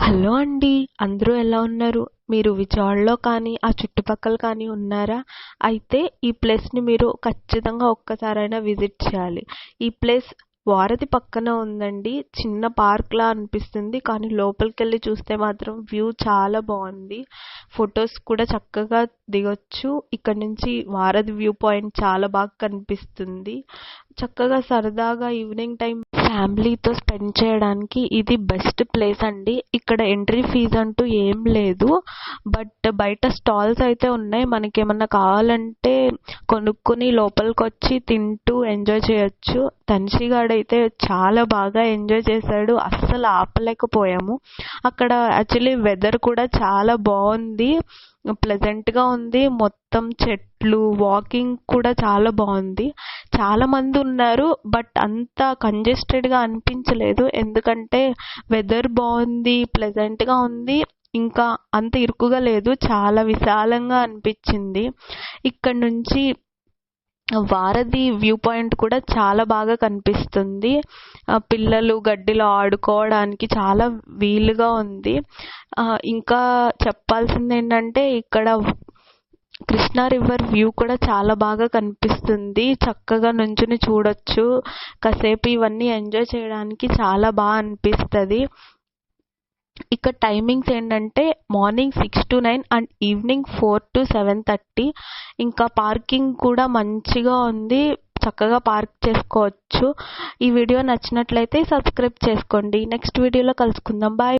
Hello అండి. అందరూ ఎలా ఉన్నారు? మీరు విజయవాడలో కానీ, ఆ చుట్టుపక్కల కానీ ఉన్నారా? అయితే ఈ ప్లేస్‌ని మీరు ఖచ్చితంగా ఒక్కసారైనా విజిట్ చేయాలి. ఈ ప్లేస్ వారధి పక్కన ఉందండి. చిన్న పార్క్‌లా అనిపిస్తుంది. కానీ లోపలికెళ్ళి చూస్తే మాత్రం వ్యూ చాలా బావుంది. ఫోటోస్ కూడా చక్కగా దిగొచ్చు. ఇక్కడ నుంచి వారధి వ్యూ పాయింట్ చాలా బాగా కనిపిస్తుంది. చక్కగా సరదాగా ఈవినింగ్ టైం ఫ్యామిలీతో స్పెండ్ చేయడానికి ఇది బెస్ట్ ప్లేస్ అండి. ఇక్కడ ఎంట్రీ ఫీజు అంటూ ఏం లేదు. బట్ బయట స్టాల్స్ అయితే ఉన్నాయి. మనకేమన్నా కావాలంటే కొనుక్కొని లోపలికొచ్చి తింటూ ఎంజాయ్ చేయొచ్చు. తన్షిగాడైతే చాలా బాగా ఎంజాయ్ చేశాడు. అస్సలు ఆపలేకపోయాము. అక్కడ యాక్చువల్లీ వెదర్ కూడా చాలా బాగుంది. ప్లెజెంట్‌గా ఉంది. మొత్తం చెట్లు, వాకింగ్ కూడా చాలా బాగుంది. చాలా మంది ఉన్నారు. బట్ అంత కంజెస్టెడ్‌గా అనిపించలేదు. ఎందుకంటే వెదర్ బాగుంది, ప్లెజెంట్‌గా ఉంది. ఇంకా అంత ఇరుకుగా లేదు. చాలా విశాలంగా అనిపించింది. ఇక్కడ నుంచి వారధి వ్యూ పాయింట్ కూడా చాలా బాగా కనిపిస్తుంది. పిల్లలు గడ్డిలో ఆడుకోవడానికి చాలా వీలుగా ఉంది. ఇంకా చెప్పాల్సింది ఏంటంటే ఇక్కడ కృష్ణా రివర్ వ్యూ కూడా చాలా బాగా కనిపిస్తుంది. చక్కగా నుంచుని చూడొచ్చు. కాసేపు ఇవన్నీ ఎంజాయ్ చేయడానికి చాలా బాగా అనిపిస్తుంది. ఇక్కడ టైమింగ్స్ ఏంటంటే morning 6 to 9 and evening 4 to 7:30. ఇంకా పార్కింగ్ కూడా మంచిగా ఉంది. చక్కగా పార్క్ చేసుకోవచ్చు. ఈ వీడియో నచ్చినట్లయితే సబ్స్క్రైబ్ చేసుకోండి. నెక్స్ట్ వీడియోలో కలుసుకుందాం. బాయ్.